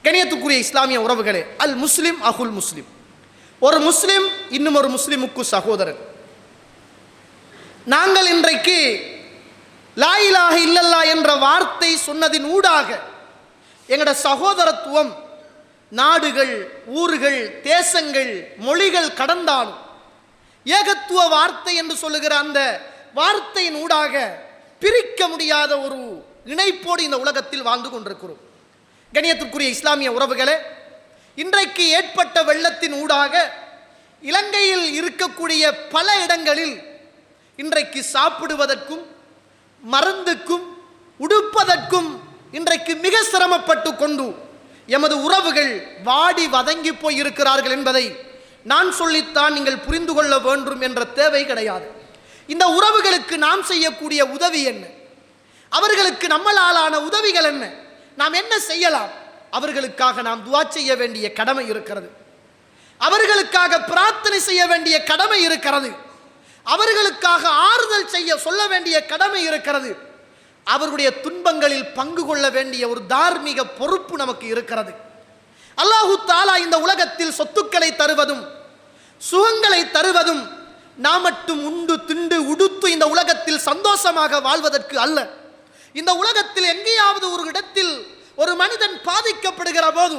கணியத்துக்குரிய இஸ்லாமிய உறவுகளே, அல் முஸ்லிம் அகுல் முஸ்லிம், ஒரு முஸ்லிம் இன்னும் ஒரு முஸ்லிமுக்கு சகோதரன். நாங்கள் இன்றைக்கு லா இலாஹ இல்லல்லாஹ் என்ற வார்த்தை சொன்னதின் ஊடாக எங்களோட சகோதரத்துவம் நாடுகள், ஊர்கள், தேசங்கள், மொழிகள் கடந்தாலும் ஏகத்துவ வார்த்தை என்று சொல்லுகிற அந்த வார்த்தையின் ஊடாக பிரிக்க முடியாத ஒரு இணைப்போடு இந்த உலகத்தில் வாழ்ந்து கொண்டிருக்கிறோம். கணியத்திற்குரிய இஸ்லாமிய உறவுகளே, இன்றைக்கு ஏற்பட்ட வெள்ளத்தின் ஊடாக இலங்கையில் இருக்கக்கூடிய பல இடங்களில் இன்றைக்கு சாப்பிடுவதற்கும் மருந்துக்கும் உடுப்பதற்கும் இன்றைக்கு மிக சிரமப்பட்டு கொண்டு எமது உறவுகள் வாடி வதங்கி போய் இருக்கிறார்கள் என்பதை நான் சொல்லித்தான் நீங்கள் புரிந்து கொள்ள வேண்டும் என்ற தேவை கிடையாது. இந்த உறவுகளுக்கு நாம் செய்யக்கூடிய உதவி என்ன? அவர்களுக்கு நம்மளாலான உதவிகள் என்ன? நாம் என்ன செய்யலாம்? அவர்களுக்காக நாம் துஆ செய்ய வேண்டிய கடமை இருக்கிறது. அவர்களுக்காக பிரார்த்தனை செய்ய வேண்டிய கடமை இருக்கிறது. அவர்களுக்காக ஆறுதல் சொல்ல வேண்டிய கடமை இருக்கிறது. அவர்களுடைய துன்பங்களில் பங்கு கொள்ள வேண்டிய ஒரு தார்மீக பொறுப்பு நமக்கு இருக்கிறது. அல்லாஹு தஆலா இந்த உலகத்தில் சொத்துக்களை தருவதும் சுகங்களை தருவதும் நாம் மட்டும் உண்டு திண்டு உடுத்து இந்த உலகத்தில் சந்தோஷமாக வாழ்வதற்கு அல்ல. இந்த உலகத்தில் எங்கேயாவது ஒரு இடத்தில் ஒரு மனிதன் பாதிக்கப்படுகிற போது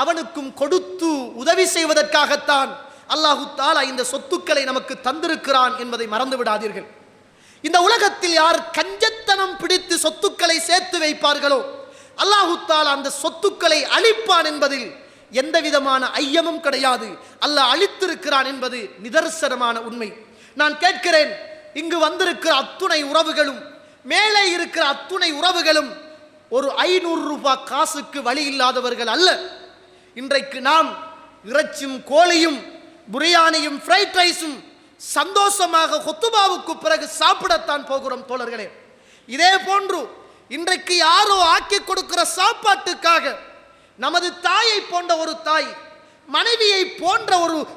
அவனுக்கும் கொடுத்து உதவி செய்வதற்காகத்தான் அல்லாஹு தஆலா இந்த சொத்துக்களை நமக்கு தந்திருக்கிறான் என்பதை மறந்து விடாதீர்கள். இந்த உலகத்தில் யார் கஞ்சத்தனம் பிடித்து சொத்துக்களை சேர்த்து வைப்பார்களோ அல்லாஹு தஆலா அந்த சொத்துக்களை அழிப்பான் என்பதில் எந்த விதமான ஐயமும் கிடையாது. அல்லாஹ் அழித்திருக்கிறான் என்பது நிதர்சனமான உண்மை. நான் கேட்கிறேன், இங்கு வந்திருக்கிற அத்துணை உறவுகளும் மேலே இருக்கிற அத்துணை உறவுகளும் ஒரு 500 ரூபாய் காசுக்கு வழி இல்லாதவர்கள் அல்ல. இன்றைக்கு நாம் இறைச்சியும் கோழியும் பிரியாணியும் ஃப்ரைட் ரைஸும் சந்தோஷமாக ஹுத்துபாவுக்கு பிறகு சாப்பிடத்தான் போகிறோம் தோழர்களே. இதே போன்று இன்றைக்கு யாரோ ஆக்கி கொடுக்கிற சாப்பாட்டுக்காக நமது தாயை போன்ற ஒரு தாய், மனைவியை போன்ற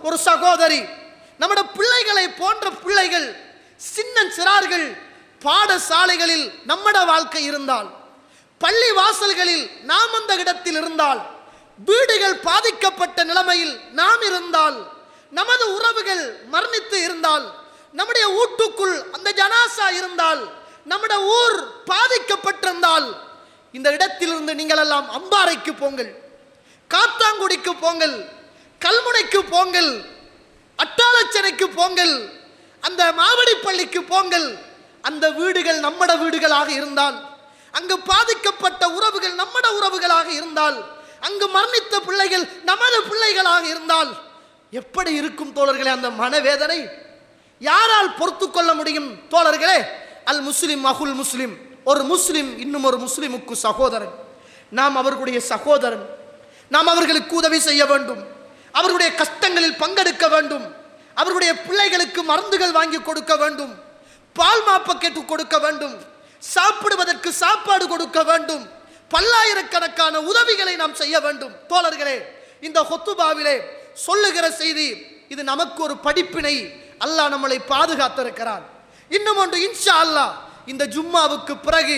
ஒரு சகோதரி, நம்முடைய பிள்ளைகளை போன்ற பிள்ளைகள், சின்ன சிறார்கள் பாடசாலைகளில் நம்மட வாழ்க்கை இருந்தால், பள்ளி வாசல்களில் நாம் அந்த இடத்தில் இருந்தால், வீடுகள் பாதிக்கப்பட்ட நிலைமையில் நாம் இருந்தால், நமது உறவுகள் மரணித்து இருந்தால், நம்முடைய வீட்டுக்குள் அந்த ஜனாசா இருந்தால், நம்முடைய ஊர் பாதிக்கப்பட்டிருந்தால், இந்த இடத்திலிருந்து நீங்கள் எல்லாம் அம்பாறைக்கு போங்கள், காத்தாங்குடிக்கு போங்கள், கல்முனைக்கு போங்கள், அட்டாளச்சனைக்கு போங்கள், அந்த மாவடிப்பள்ளிக்கு போங்கள். அந்த வீடுகள் நம்மட வீடுகளாக இருந்தால், அங்கு பாதிக்கப்பட்ட உறவுகள் நம்மட உறவுகளாக இருந்தால், அங்கு மரணித்த பிள்ளைகள் நமது பிள்ளைகளாக இருந்தால் எப்படி இருக்கும் தோழர்களே அந்த மனவேதனை? யாரால் பொறுத்து கொள்ள முடியும் தோழர்களே? அல் முஸ்லிம் அகுல் முஸ்லிம், ஒரு முஸ்லிம் இன்னும் ஒரு முஸ்லிமுக்கு சகோதரன். நாம் அவர்களுடைய சகோதரன். நாம் அவர்களுக்கு உதவி செய்ய வேண்டும். அவர்களுடைய கஷ்டங்களில் பங்கெடுக்க வேண்டும். அவர்களுடைய பிள்ளைகளுக்கு மருந்துகள் வாங்கி கொடுக்க வேண்டும். பால் மாப்பக்கெட்டு கொடுக்க வேண்டும். சாப்பிடுவதற்கு சாப்பாடு கொடுக்க வேண்டும். பல்லாயிரக்கணக்கான உதவிகளை நாம் செய்ய வேண்டும். தோழர்களே, இந்த ஹுத்துபாவிலே சொல்லுகிற செய்தி இது நமக்கு ஒரு படிப்பினை. அல்லாஹ் நம்மளை பாதுகாத்திருக்கிறான். இன்னும் ஒன்று, இன்ஷா அல்லாஹ் இந்த ஜும்மாவுக்கு பிறகு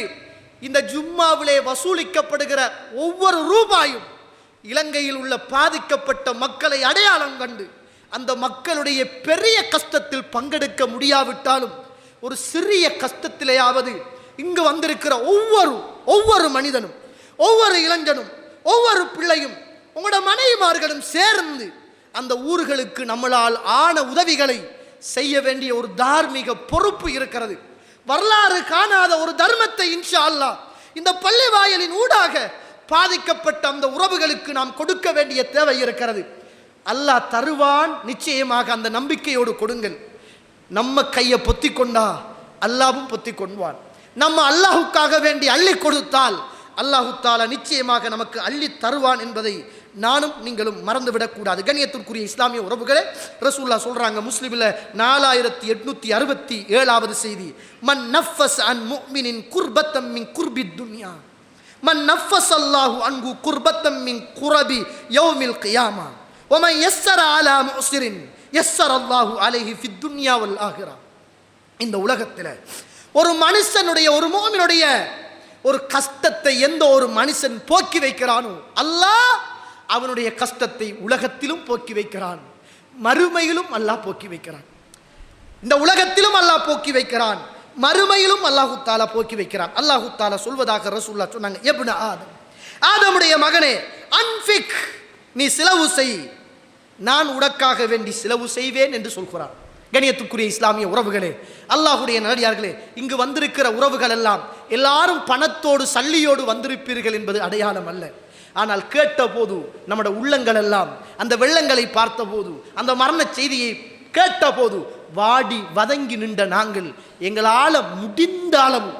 இந்த ஜும்மாவிலே வசூலிக்கப்படுகிற ஒவ்வொரு ரூபாயும் இலங்கையில் உள்ள பாதிக்கப்பட்ட மக்களை அடையாளம் கண்டு அந்த மக்களுடைய பெரிய கஷ்டத்தில் பங்கெடுக்க முடியாவிட்டாலும் ஒரு சிறிய கஷ்டத்திலேயாவது இங்கு வந்திருக்கிற ஒவ்வொரு மனிதனும், ஒவ்வொரு இளைஞனும், ஒவ்வொரு பிள்ளையும், உங்களோட மனைவிமார்களும் சேர்ந்து அந்த ஊர்களுக்கு நம்மளால் ஆன உதவிகளை செய்ய வேண்டிய ஒரு தார்மீக பொறுப்பு இருக்கிறது. வரலாறு காணாத ஒரு தர்மத்தை இன்ஷா அல்லாஹ் இந்த பள்ளி வாயலின் ஊடாக பாதிக்கப்பட்ட அந்த உறவுகளுக்கு நாம் கொடுக்க வேண்டிய தேவை இருக்கிறது. அல்லாஹ் தருவான் நிச்சயமாக. அந்த நம்பிக்கையோடு கொடுங்கள். நம்ம கையை பொத்தி கொண்டா அல்லாஹ்வும் பொத்தி கொள்வான். நம்ம அல்லாஹுக்காக வேண்டி அள்ளி கொடுத்தால் அல்லாஹு தஆலா நிச்சயமாக நமக்கு அள்ளி தருவான் என்பதை நானும் நீங்களும் மறந்துவிடக்கூடாது. கண்ணியத்திற்குரிய இஸ்லாமிய உறவுகளே, ரசூலுல்லாஹ் சொல்றாங்க முஸ்லிமில் 4807வது செய்தி, மன் நஃபஸ் அன் முஃமினின் குர்பத்தம் மின் குர்பித் துன்யா மன் நஃபஸ் அல்லாஹு அன்ஹு குர்பத்தம் மின் குரபி யௌமில் கியாமா வமன் யஸ்ஸர அலா முஸ்ரின் யஸ்ஸர அல்லாஹு அலைஹி ஃபித் துன்யா வல் ஆகிரா. இந்த உலகத்தில் ஒரு மனுஷனுடைய, ஒரு முஃமினுடைய ஒரு கஷ்டத்தை எந்த ஒரு மனுஷன் போக்கி வைக்கிறானோ அல்லாஹ் அவனுடைய கஷ்டத்தை உலகத்திலும் போக்கி வைக்கிறான், மறுமையிலும் அல்லாஹ் போக்கி வைக்கிறான். இந்த உலகத்திலும் அல்லாஹ் போக்கி வைக்கிறான், மறுமையிலும் அல்லாஹு தாலா போக்கி வைக்கிறான். அல்லாஹு தாலா சொல்வதாக ரசூலுல்லாஹ் சொன்னாங்க, இப்னு ஆதம், ஆதமுடைய மகனே, அன்ஃபிக், நீ செலவு செய், நான் உனக்காக வேண்டி செலவு செய்வேன் என்று சொல்கிறான். கணியத்துக்குரிய இஸ்லாமிய உறவுகளே, அல்லாஹுடைய நல்லடியார்களே, இங்கு வந்திருக்கிற உறவுகள் எல்லாம் எல்லாரும் பணத்தோடு சல்லியோடு வந்திருப்பீர்கள் என்பது அடையாளம் அல்ல. ஆனால் கேட்ட போது நம்முடைய உள்ளங்கள் எல்லாம் அந்த வெள்ளங்களை பார்த்த போது, அந்த மரண செய்தியை கேட்ட போது வாடி வதங்கி நின்ற நாங்கள் எங்களால் முடிந்த அளவு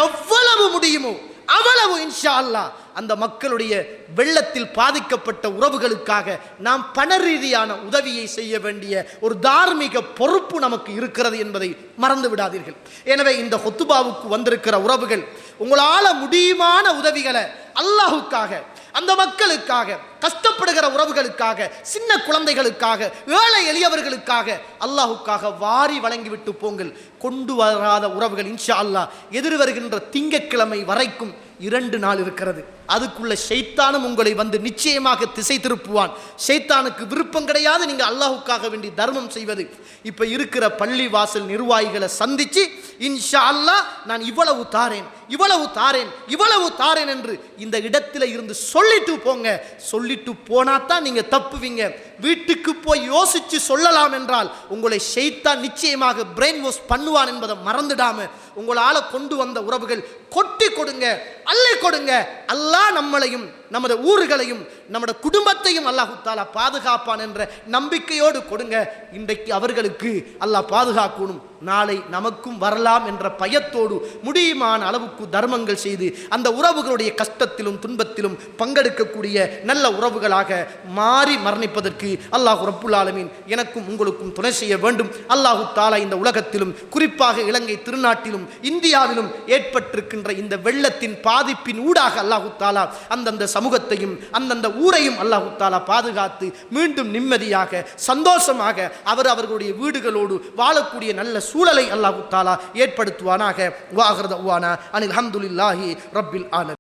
எவ்வளவு முடியுமோ அவ்வளவு இன்ஷா அல்லாஹ் அந்த மக்களுடைய வெள்ளத்தில் பாதிக்கப்பட்ட உறவுகளுக்காக நாம் பண ரீதியான உதவியை செய்ய வேண்டிய ஒரு தார்மீக பொறுப்பு நமக்கு இருக்கிறது என்பதை மறந்து விடாதீர்கள். எனவே இந்த ஹுத்துபாவுக்கு வந்திருக்கிற உறவுகள் உங்களால் முடியுமான உதவிகளை அல்லாஹுக்காக, அந்த மக்களுக்காக, கஷ்டப்படுகிற உறவுகளுக்காக, சின்ன குழந்தைகளுக்காக, ஏழை எளியவர்களுக்காக, அல்லாஹுக்காக வாரி வழங்கிவிட்டு போங்கள். கொண்டு வராத உறவுகள் இன்ஷா அல்லாஹ் எதிர் வருகின்ற திங்கட்கிழமை வரைக்கும் 2 நாள் இருக்கிறது. அதுக்குள்ள ஷைத்தானும் உங்களை வந்து நிச்சயமாக திசை திருப்புவான். ஷைத்தானுக்கு விருப்பம் கிடையாது நீங்க அல்லாஹுக்காக வேண்டி தர்மம் செய்வது. இப்ப இருக்கிற பள்ளி வாசல் நிர்வாகிகளை சந்திச்சு இன்ஷா அல்லாஹ் நான் இவ்வளவு தாரேன், இவ்வளவு தாரேன், இவ்வளவு தாரேன் என்று இந்த இடத்துல இருந்து சொல்லிட்டு போங்க. சொல்லிட்டு போனாதான் நீங்க தப்புவீங்க. வீட்டுக்கு போய் யோசிச்சு சொல்லலாம் என்றால் உங்களை ஷைத்தான் நிச்சயமாக பிரெயின் வாஷ் பண்ணுவான் என்பதை மறந்துடாம உங்களால கொண்டு வந்த உறவுகள் கொட்டி கொடுங்க, அள்ளி கொடுங்க. அல்லாஹ் நம்மளையும் நமது ஊர்களையும் நமது குடும்பத்தையும் அல்லாஹ் தஆலா பாதுகாப்பான் என்ற நம்பிக்கையோடு கொடுங்க. இன்றைக்கு அவர்களுக்கு அல்லாஹ் பாதுகாக்கணும், நாளை நமக்கும் வரலாம் என்ற பயத்தோடு முடியுமான அளவுக்கு தர்மங்கள் செய்து அந்த உறவுகளுடைய கஷ்டத்திலும் துன்பத்திலும் பங்கெடுக்கக்கூடிய நல்ல உறவுகளாக மாறி மரணிப்பதற்கு அல்லாஹ் ரப்புல் ஆலமீன் எனக்கும் உங்களுக்கும் துணை செய்ய வேண்டும். அல்லாஹ் தஆலா இந்த உலகத்திலும் குறிப்பாக இலங்கை திருநாட்டிலும் இந்தியாவிலும் ஏற்பட்டிருக்கின்ற இந்த வெள்ளத்தின் பாதிப்பின் ஊடாக அல்லாஹ் தஆலா அந்தந்த சமூகத்தையும் அந்தந்த ஊரையும் அல்லாஹ் தஆலா பாதுகாத்து மீண்டும் நிம்மதியாக சந்தோஷமாக அவர்களுடைய வீடுகளோடு வாழக்கூடிய நல்ல சூழலை அல்லாஹ் தஆலா ஏற்படுத்துவானாக. வ ஆகிரு தஅவானா அனில் ஹம்துலில்லாஹி ரப்பில் ஆலமீன்.